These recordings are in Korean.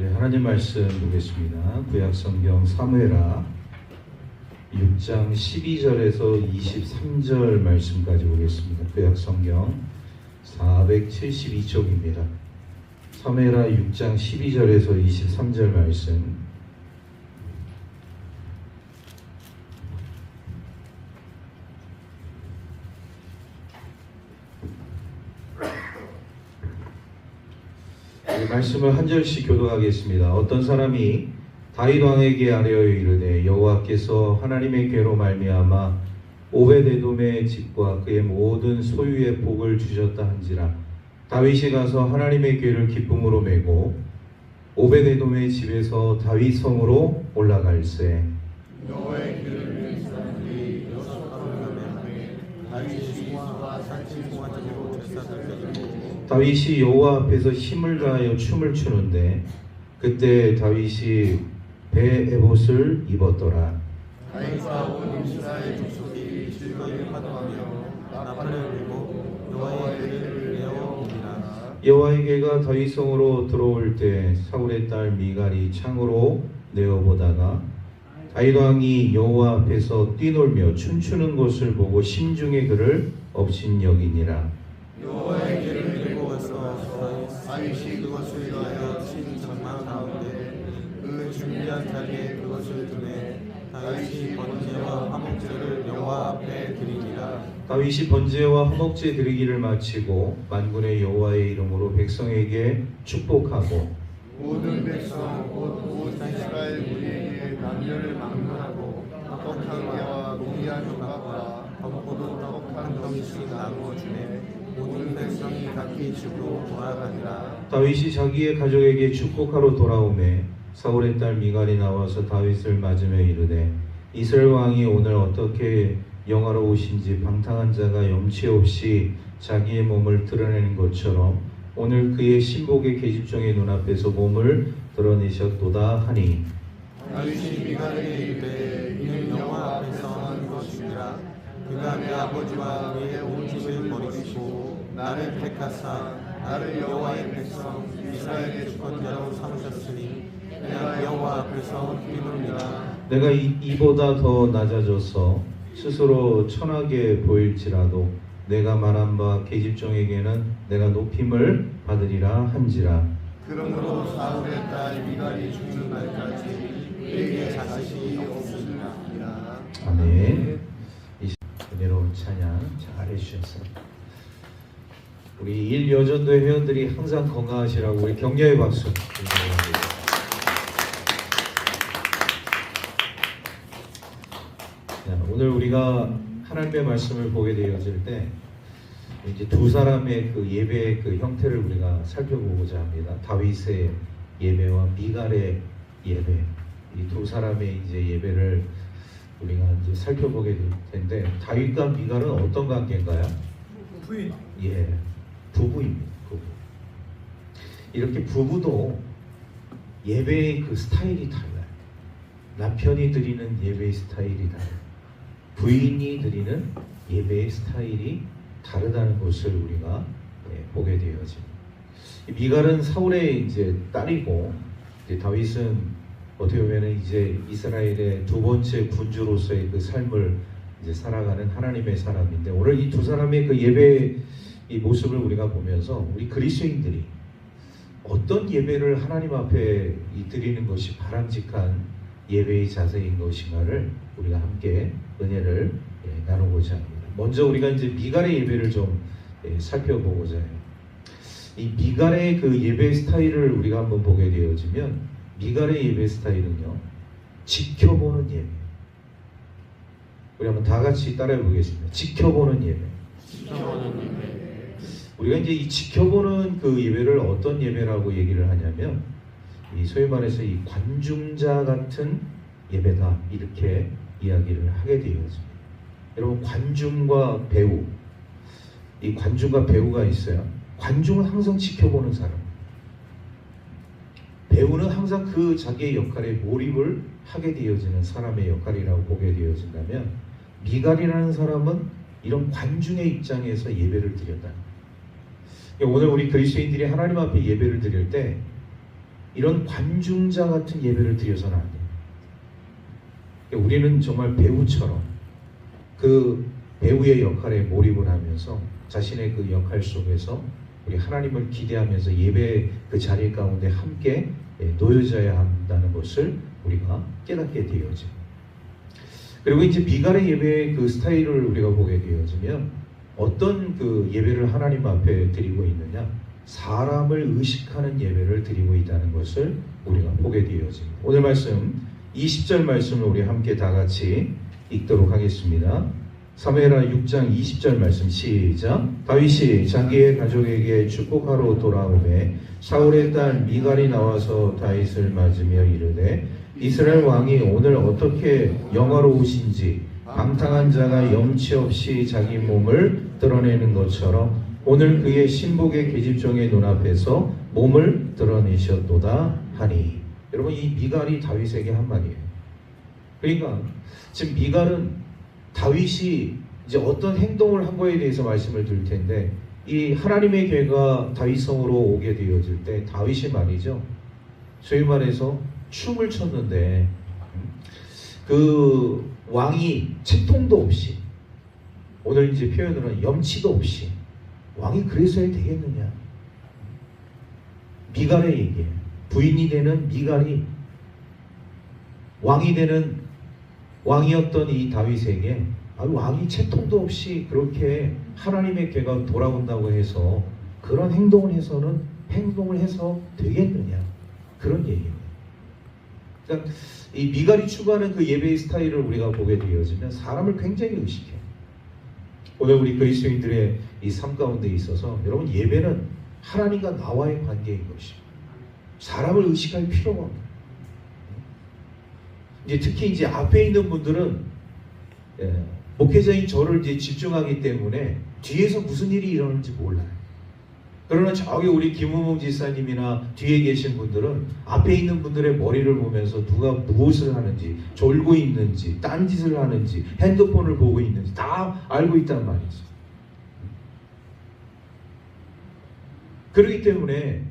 네, 하나님 말씀 보겠습니다. 구약성경 사무엘하 6장 12절에서 23절 말씀까지 보겠습니다. 구약성경 472쪽입니다. 사무엘하 6장 12절에서 23절 말씀. 말씀을 한 절씩 교독하겠습니다. 어떤 사람이 다윗 왕에게 아뢰어 이르되 여호와께서 하나님의 궤로 말미암아 오벳에돔의 집과 그의 모든 소유의 복을 주셨다 한지라. 다윗이 가서 하나님의 궤를 기쁨으로 메고 오벳에돔의 집에서 다윗 성으로 올라갈세. 여호와의 궤를 위한 사람들이 여섯 걸음을 하되 다윗이 수와 산지 송아지로 제사를 드리고 다윗이 여호와 앞에서 힘을 다하여 춤을 추는데 그때 다윗이 베에봇을 입었더라. 다윗과 온 이스라엘 족속이 즐거이 환호하며 나팔을 불고 여호와의 궤를 내어오니라. 여호와의 궤가 다윗 성으로 들어올 때 사울의 딸 미갈이 창으로 내어보다가 다윗 왕이 여호와 앞에서 뛰놀며 춤추는 것을 보고 심중에 그를 업신여기니라. 여호와의 궤를 들고 가서 다윗이 그것을 위하여 친 장막 가운데 그 준비한 자리에 그것을 두매 다윗이 번제와 화목제를 여호와 앞에 드리니라. 다윗이 번제와 화목제 드리기를 마치고 만군의 여호와의 이름으로 백성에게 축복하고 모든 백성 온 이스라엘 무리에게 남녀를 막론하고 떡한 개와 고기한 조각과 덕포도 떡 한 덩이씩 나누어 주매 모든 백성이 각기 집으로 돌아가니라. 다윗이 자기의 가족에게 축복하러 돌아오매 사울의 딸 미갈이 나와서 다윗을 맞으며 이르되 이스라엘 왕이 오늘 어떻게 영화로우신지 방탕한 자가 염치 없이 자기의 몸을 드러내는 것처럼 오늘 그의 신복의 계집종의 눈앞에서 몸을 드러내셨도다 하니 다윗이 미갈에게 이르되 이는 여호와 앞에서 한 것이니라. 그가 내 아버지와 그의 온 집을 버리시고 나를 택하사 나를 여호와의 백성 이스라엘의 주권자로 삼으셨으니 내가 여호와 앞에서 뛰놀리라. 내가 이보다 더 낮아져서 스스로 천하게 보일지라도 내가 말한 바 계집종에게는 내가 높임을 받으리라 한지라. 그러므로 사울의 딸 미갈이 죽는 날까지 그에게 자식이 없으리라. 아멘. 은혜로운 찬양 잘 해주셔서 우리 일여전도 회원들이 항상 건강하시라고 우리 격려의 박수. 오늘 우리가 하나님의 말씀을 보게 되어질 때 이제 두 사람의 그 예배의 그 형태를 우리가 살펴보고자 합니다. 다윗의 예배와 미갈의 예배, 이 두 사람의 이제 예배를 우리가 이제 살펴보게 될 텐데 다윗과 미갈은 어떤 관계인가요? 부인. 예, 부부입니다. 부부. 이렇게 부부도 예배의 그 스타일이 달라요. 남편이 드리는 예배의 스타일이 달라요. 부인이 드리는 예배의 스타일이 다르다는 것을 우리가 보게 되어집니다. 미갈은 사울의 이제 딸이고 이제 다윗은 어떻게 보면 이제 이스라엘의 두 번째 군주로서의 그 삶을 이제 살아가는 하나님의 사람인데 오늘 이 두 사람의 그 예배의 이 모습을 우리가 보면서 우리 그리스도인들이 어떤 예배를 하나님 앞에 드리는 것이 바람직한 예배의 자세인 것인가를 우리가 함께 은혜를 나누고자 합니다. 먼저 우리가 이제 미갈의 예배를 좀 살펴보고자 해요. 이 미갈의 그 예배 스타일을 우리가 한번 보게 되어지면 미갈의 예배 스타일은요, 지켜보는 예배. 우리 한번 다 같이 따라해 보겠습니다. 지켜보는 예배. 지켜보는 예배. 우리가 이제 이 지켜보는 그 예배를 어떤 예배라고 얘기를 하냐면, 이 소위 말해서 이 관중자 같은 예배다 이렇게 이야기를 하게 되어집니다. 여러분 관중과 배우, 이 관중과 배우가 있어요. 관중은 항상 지켜보는 사람. 배우는 항상 그 자기의 역할에 몰입을 하게 되어지는 사람의 역할이라고 보게 되어진다면 미갈이라는 사람은 이런 관중의 입장에서 예배를 드렸다. 오늘 우리 그리스도인들이 하나님 앞에 예배를 드릴 때 이런 관중자 같은 예배를 드려서는 안 돼요. 우리는 정말 배우처럼 그 배우의 역할에 몰입을 하면서 자신의 그 역할 속에서 우리 하나님을 기대하면서 예배 그 자리 가운데 함께 놓여져야 한다는 것을 우리가 깨닫게 되어져. 그리고 이제 미갈의 예배의 그 스타일을 우리가 보게 되어지면 어떤 그 예배를 하나님 앞에 드리고 있느냐, 사람을 의식하는 예배를 드리고 있다는 것을 우리가 보게 되어집니다. 오늘 말씀 20절 말씀을 우리 함께 다 같이 읽도록 하겠습니다. 사무엘하 6장 20절 말씀 시작. 다윗이 자기의 가족에게 축복하러 돌아오매 사울의 딸 미갈이 나와서 다윗을 맞으며 이르되 이스라엘 왕이 오늘 어떻게 영화로우신지 방탕한 자가 염치 없이 자기 몸을 드러내는 것처럼 오늘 그의 신복의 계집종의 눈앞에서 몸을 드러내셨도다 하니. 여러분, 이 미갈이 다윗에게 한 말이에요. 그러니까 지금 미갈은 다윗이 이제 어떤 행동을 한 거에 대해서 말씀을 드릴 텐데, 이 하나님의 괴가 다윗성으로 오게 되어질 때 다윗이 말이죠, 소위 말해서 춤을 췄는데 그 왕이 채통도 없이, 오늘 이제 표현으로는 염치도 없이 왕이 그래서야 되겠느냐. 미갈의 얘기예요. 부인이 되는 미갈이 왕이 되는 왕이었던 이 다윗에게 왕이 채통도 없이 그렇게 하나님의 괴가 돌아온다고 해서 그런 행동을 해서 되겠느냐, 그런 얘기예요. 그러니까 이 미갈이 추구하는 그 예배의 스타일을 우리가 보게 되어지면 사람을 굉장히 의식해요. 오늘 우리 그리스도인들의 이 삶 가운데 있어서 여러분, 예배는 하나님과 나와의 관계인 것이고 사람을 의식할 필요가 없어요. 이제 특히 이제 앞에 있는 분들은 목회자인 저를 이제 집중하기 때문에 뒤에서 무슨 일이 일어나는지 몰라요. 그러나 저기 우리 김우봉 지사님이나 뒤에 계신 분들은 앞에 있는 분들의 머리를 보면서 누가 무엇을 하는지, 졸고 있는지, 딴짓을 하는지, 핸드폰을 보고 있는지 다 알고 있단 말이죠. 그렇기 때문에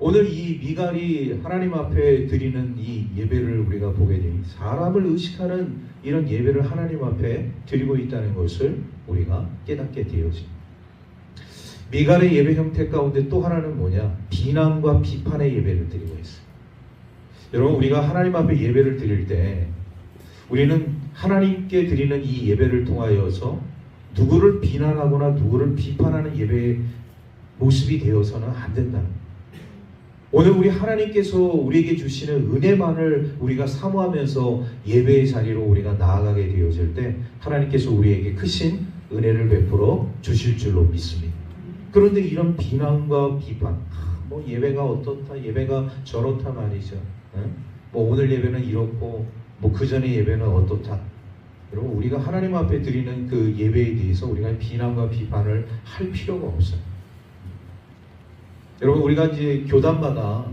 오늘 이 미갈이 하나님 앞에 드리는 이 예배를 우리가 보게 되니 사람을 의식하는 이런 예배를 하나님 앞에 드리고 있다는 것을 우리가 깨닫게 되어집니다. 미갈의 예배 형태 가운데 또 하나는 뭐냐? 비난과 비판의 예배를 드리고 있어요. 여러분, 우리가 하나님 앞에 예배를 드릴 때 우리는 하나님께 드리는 이 예배를 통하여서 누구를 비난하거나 누구를 비판하는 예배의 모습이 되어서는 안 된다는 거예요. 오늘 우리 하나님께서 우리에게 주시는 은혜만을 우리가 사모하면서 예배의 자리로 우리가 나아가게 되어질 때 하나님께서 우리에게 크신 은혜를 베풀어 주실 줄로 믿습니다. 그런데 이런 비난과 비판, 뭐 예배가 어떻다, 예배가 저렇다 말이죠. 뭐 오늘 예배는 이렇고 뭐 그 전에 예배는 어떻다. 여러분, 우리가 하나님 앞에 드리는 그 예배에 대해서 우리가 비난과 비판을 할 필요가 없어요. 여러분, 우리가 이제 교단마다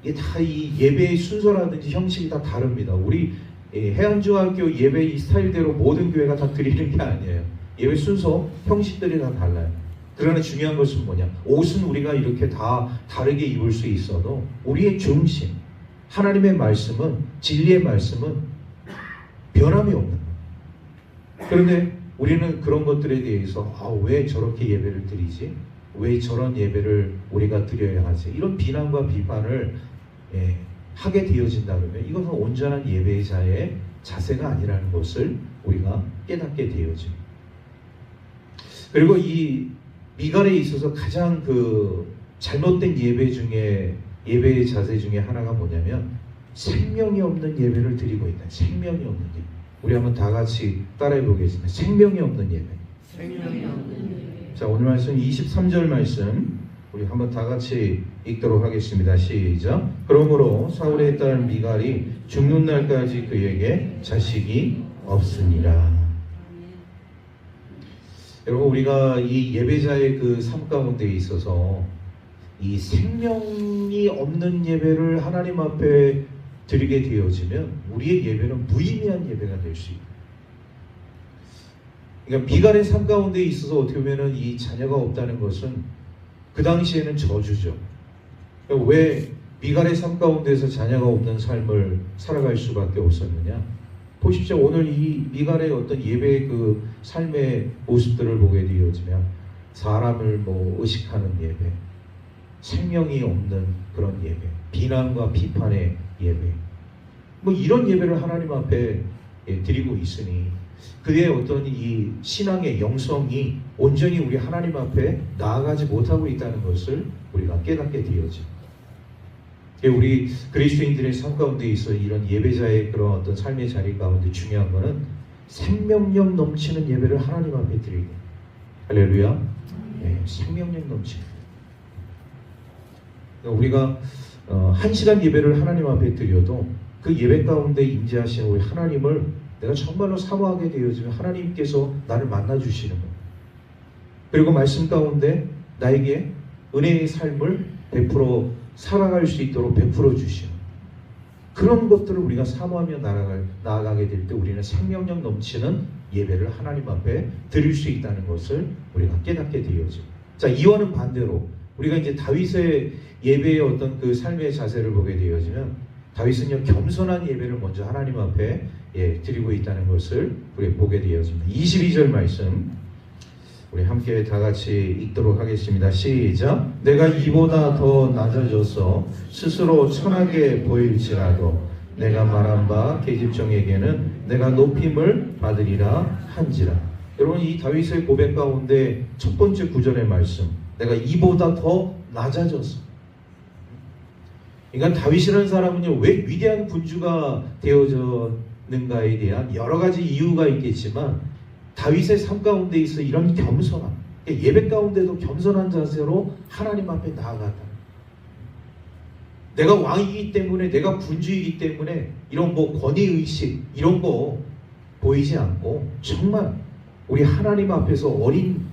이게 다 이 예배의 순서라든지 형식이 다 다릅니다. 우리 해안중학교 예배 이 스타일대로 모든 교회가 다 드리는 게 아니에요. 예배 순서, 형식들이 다 달라요. 그러나 중요한 것은 뭐냐? 옷은 우리가 이렇게 다 다르게 입을 수 있어도 우리의 중심, 하나님의 말씀은, 진리의 말씀은 변함이 없는 거예요. 그런데 우리는 그런 것들에 대해서 왜 저렇게 예배를 드리지? 왜 저런 예배를 우리가 드려야 하지? 이런 비난과 비판을 하게 되어진다 그러면 이것은 온전한 예배자의 자세가 아니라는 것을 우리가 깨닫게 되어집니다. 그리고 이 미갈에 있어서 가장 그 잘못된 예배의 자세 중에 하나가 뭐냐면 생명이 없는 예배를 드리고 있다. 생명이 없는 예배. 우리 한번 다 같이 따라해 보겠습니다. 생명이 없는 예배. 생명이 없는 예배. 자, 오늘 말씀 23절 말씀 우리 한번 다 같이 읽도록 하겠습니다. 시작. 그러므로 사울의 딸 미갈이 죽는 날까지 그에게 자식이 없으니라. 여러분, 우리가 이 예배자의 그 삶 가운데 있어서 이 생명이 없는 예배를 하나님 앞에 드리게 되어지면 우리의 예배는 무의미한 예배가 될 수 있어요. 그러니까 미갈의 삶 가운데 있어서 어떻게 보면 이 자녀가 없다는 것은 그 당시에는 저주죠. 왜 미갈의 삶 가운데서 자녀가 없는 삶을 살아갈 수밖에 없었느냐? 보십시오. 오늘 이 미갈의 어떤 예배의 그 삶의 모습들을 보게 되어지면 사람을 의식하는 예배, 생명이 없는 그런 예배, 비난과 비판의 예배, 이런 예배를 하나님 앞에 드리고 있으니 그의 어떤 이 신앙의 영성이 온전히 우리 하나님 앞에 나아가지 못하고 있다는 것을 우리가 깨닫게 되어집니다. 우리 그리스도인들의 삶 가운데 있어 이런 예배자의 그런 어떤 삶의 자리 가운데 중요한 것은 생명력 넘치는 예배를 하나님 앞에 드리고, 할렐루야. 네, 생명력 넘치는. 우리가 1시간 예배를 하나님 앞에 드려도 그 예배 가운데 임재하시는 우리 하나님을 내가 정말로 사모하게 되어지면 하나님께서 나를 만나주시는 거예요. 그리고 말씀 가운데 나에게 은혜의 삶을 베풀어 살아갈 수 있도록 베풀어 주시는 그런 것들을 우리가 사모하며 나아가게 될 때 우리는 생명력 넘치는 예배를 하나님 앞에 드릴 수 있다는 것을 우리가 깨닫게 되어집니다. 자, 이와는 반대로 우리가 이제 다윗의 예배의 어떤 그 삶의 자세를 보게 되어지면 다윗은요 겸손한 예배를 먼저 하나님 앞에 드리고 있다는 것을 우리 보게 되어집니다. 22절 말씀 우리 함께 다 같이 읽도록 하겠습니다. 시작. 내가 이보다 더 낮아져서 스스로 천하게 보일지라도 내가 말한 바 계집종에게는 내가 높임을 받으리라 한지라. 여러분, 이 다윗의 고백 가운데 첫 번째 구절의 말씀, 내가 이보다 더 낮아졌어. 그러니까 다윗이라는 사람은요 왜 위대한 군주가 되어졌는가에 대한 여러 가지 이유가 있겠지만 다윗의 삶 가운데 있어 이런 겸손함, 예배 가운데도 겸손한 자세로 하나님 앞에 나아갔다. 내가 왕이기 때문에, 내가 군주이기 때문에 이런 권위의식 이런 거 보이지 않고 정말 우리 하나님 앞에서 어린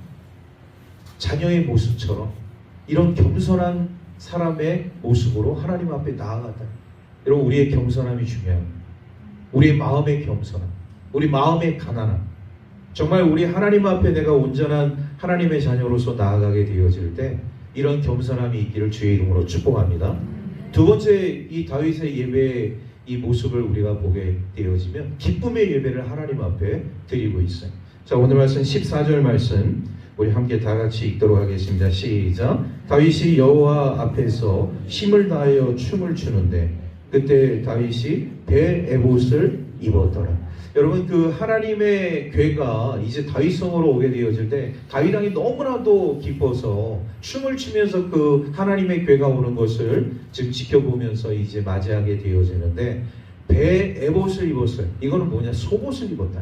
자녀의 모습처럼 이런 겸손한 사람의 모습으로 하나님 앞에 나아갔다. 여러분, 우리의 겸손함이 중요합니다. 우리의 마음의 겸손함, 우리 마음의 가난함. 정말 우리 하나님 앞에 내가 온전한 하나님의 자녀로서 나아가게 되어질 때 이런 겸손함이 있기를 주의 이름으로 축복합니다. 두 번째, 이 다윗의 예배의 이 모습을 우리가 보게 되어지면 기쁨의 예배를 하나님 앞에 드리고 있어요. 자, 오늘 말씀 14절 말씀 우리 함께 다 같이 읽도록 하겠습니다. 시작. 다윗이 여호와 앞에서 힘을 다하여 춤을 추는데 그때 다윗이 배 에봇을 입었더라. 여러분, 그 하나님의 괴가 이제 다윗성으로 오게 되어질 때 다윗 왕이 너무나도 기뻐서 춤을 추면서 그 하나님의 괴가 오는 것을 지금 지켜보면서 이제 맞이하게 되어지는데 배 에봇을 입었어요. 이거는 뭐냐? 속옷을 입었다.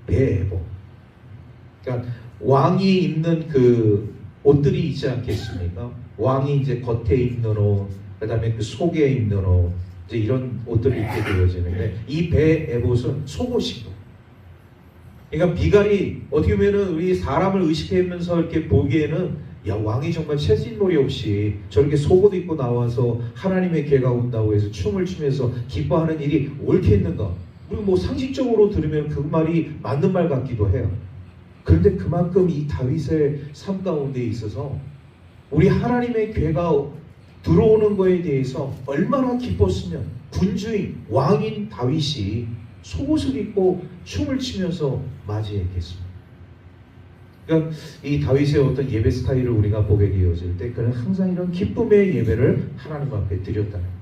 배 에봇. 그러니까 왕이 입는 그 옷들이 있지 않겠습니까? 왕이 이제 겉에 입는 옷, 그 다음에 그 속에 입는 옷, 이제 이런 옷들을 입게 되어지는데 이 배 에봇은 속옷이고, 그러니까 미갈이 어떻게 보면은 우리 사람을 의식하면서 이렇게 보기에는 야, 왕이 정말 채찍놀이 없이 저렇게 속옷 입고 나와서 하나님의 괴가 온다고 해서 춤을 추면서 기뻐하는 일이 옳겠는가? 그리고 상식적으로 들으면 그 말이 맞는 말 같기도 해요. 그런데 그만큼 이 다윗의 삶 가운데 있어서 우리 하나님의 괴가 들어오는 것에 대해서 얼마나 기뻤으면 군주인 왕인 다윗이 속옷을 입고 춤을 추면서 맞이했겠습니다. 그러니까 이 다윗의 어떤 예배 스타일을 우리가 보게 되어질 때 그는 항상 이런 기쁨의 예배를 하나님 앞에 드렸다는 거예요.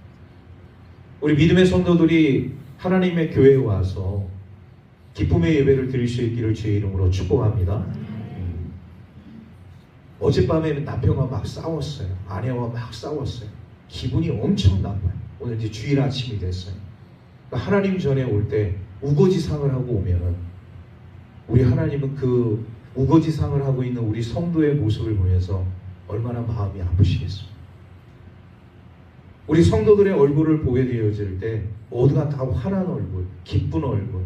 우리 믿음의 성도들이 하나님의 교회에 와서 기쁨의 예배를 드릴 수 있기를 주의 이름으로 축복합니다. 어젯밤에 남편과 막 싸웠어요. 아내와 막 싸웠어요. 기분이 엄청 나빠요. 오늘 이제 주일 아침이 됐어요. 그러니까 하나님 전에 올 때 우거지상을 하고 오면은 우리 하나님은 그 우거지상을 하고 있는 우리 성도의 모습을 보면서 얼마나 마음이 아프시겠습니까? 우리 성도들의 얼굴을 보게 되어질 때 모두가 다 환한 얼굴, 기쁜 얼굴,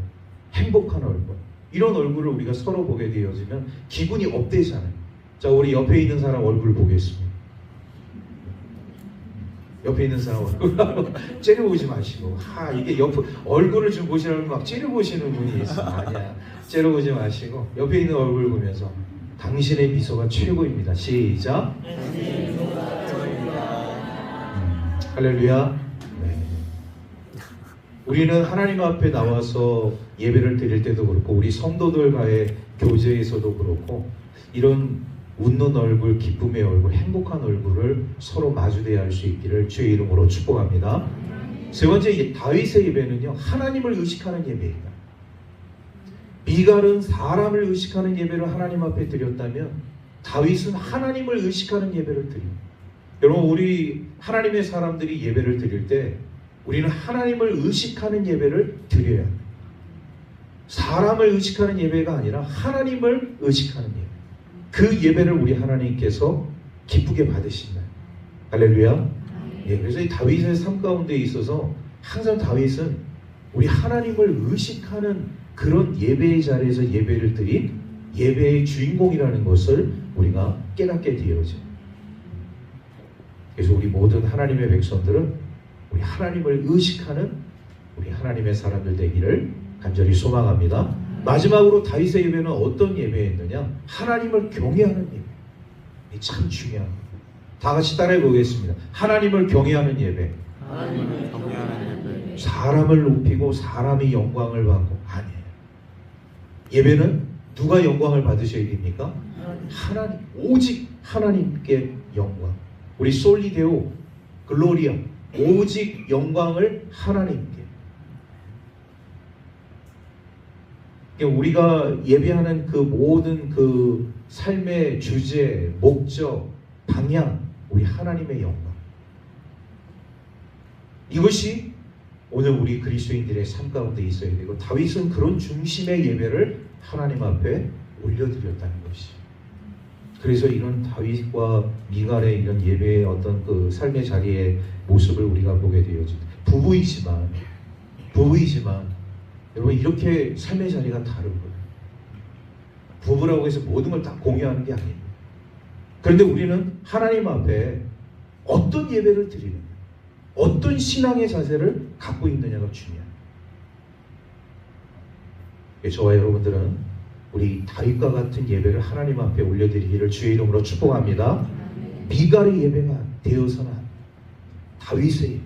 행복한 얼굴, 이런 얼굴을 우리가 서로 보게 되어지면 기분이 업되잖아요. 자, 우리 옆에 있는 사람 얼굴 보겠습니다. 옆에 있는 사람 얼굴 째려보지 마시고, 이게 옆 얼굴을 좀 보시라면 막 째려보시는 분이 있어요. 아니야, 째려보지 마시고 옆에 있는 얼굴 보면서 당신의 미소가 최고입니다. 시작. 할렐루야. 네. 우리는 하나님 앞에 나와서 예배를 드릴 때도 그렇고 우리 성도들과의 교제에서도 그렇고 이런 웃는 얼굴, 기쁨의 얼굴, 행복한 얼굴을 서로 마주대야 할 수 있기를 주의 이름으로 축복합니다. 세 번째, 다윗의 예배는요, 하나님을 의식하는 예배입니다. 미갈은 사람을 의식하는 예배를 하나님 앞에 드렸다면 다윗은 하나님을 의식하는 예배를 드립니다. 여러분, 우리 하나님의 사람들이 예배를 드릴 때 우리는 하나님을 의식하는 예배를 드려야 합니다. 사람을 의식하는 예배가 아니라 하나님을 의식하는 예배. 그 예배를 우리 하나님께서 기쁘게 받으신다. 할렐루야. 예, 그래서 이 다윗의 삶 가운데 있어서 항상 다윗은 우리 하나님을 의식하는 그런 예배의 자리에서 예배를 드린 예배의 주인공이라는 것을 우리가 깨닫게 되어져요. 그래서 우리 모든 하나님의 백성들은 우리 하나님을 의식하는 우리 하나님의 사람들 되기를 간절히 소망합니다. 마지막으로 다윗의 예배는 어떤 예배였느냐? 하나님을 경외하는 예배. 이게 참 중요합니다. 다 같이 따라해 보겠습니다. 하나님을 경외하는 예배. 하나님을 경외하는 예배. 사람을 높이고 사람이 영광을 받고 아니에요. 예배는 누가 영광을 받으셔야 됩니까? 하나님. 오직 하나님께 영광. 우리 솔리데오 글로리아. 오직 영광을 하나님께. 우리가 예배하는 그 모든 그 삶의 주제, 목적, 방향, 우리 하나님의 영광. 이것이 오늘 우리 그리스도인들의 삶 가운데 있어야 되고, 다윗은 그런 중심의 예배를 하나님 앞에 올려드렸다는 것이. 그래서 이런 다윗과 미갈의 이런 예배의 어떤 그 삶의 자리의 모습을 우리가 보게 되어집니다. 부부이지만 여러분, 이렇게 삶의 자리가 다른 거예요. 부부라고 해서 모든 걸 다 공유하는 게 아닙니다. 그런데 우리는 하나님 앞에 어떤 예배를 드리느냐, 어떤 신앙의 자세를 갖고 있느냐가 중요합니다. 저와 여러분들은 우리 다윗과 같은 예배를 하나님 앞에 올려드리기를 주의 이름으로 축복합니다. 미갈의 예배가 되어서는 다윗의 예배,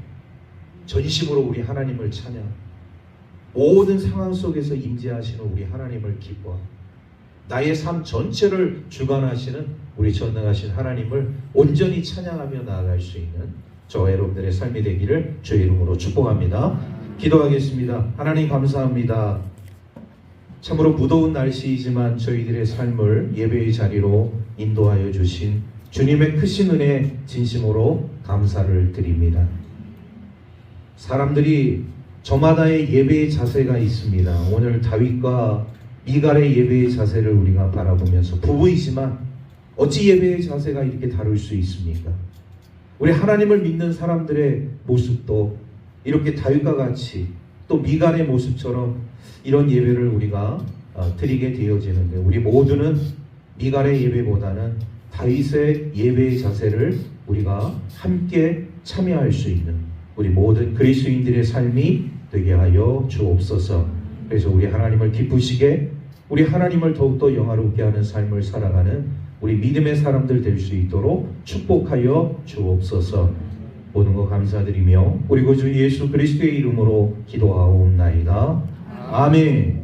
전심으로 우리 하나님을 찬양, 모든 상황 속에서 임재하시는 우리 하나님을 기뻐하고 나의 삶 전체를 주관하시는 우리 전능하신 하나님을 온전히 찬양하며 나아갈 수 있는 저와 여러분들의 삶이 되기를 주의 이름으로 축복합니다. 기도하겠습니다. 하나님 감사합니다. 참으로 무더운 날씨이지만 저희들의 삶을 예배의 자리로 인도하여 주신 주님의 크신 은혜 진심으로 감사를 드립니다. 사람들이 저마다의 예배의 자세가 있습니다. 오늘 다윗과 미갈의 예배의 자세를 우리가 바라보면서 부부이지만 어찌 예배의 자세가 이렇게 다를 수 있습니까? 우리 하나님을 믿는 사람들의 모습도 이렇게 다윗과 같이 또 미갈의 모습처럼 이런 예배를 우리가 드리게 되어지는데, 우리 모두는 미갈의 예배보다는 다윗의 예배의 자세를 우리가 함께 참여할 수 있는 우리 모든 그리스도인들의 삶이 되게 하여 주옵소서. 그래서 우리 하나님을 기쁘시게, 우리 하나님을 더욱더 영화롭게 하는 삶을 살아가는 우리 믿음의 사람들 될 수 있도록 축복하여 주옵소서. 모든 것 감사드리며 우리 구주 예수 그리스도의 이름으로 기도하옵나이다. 아멘.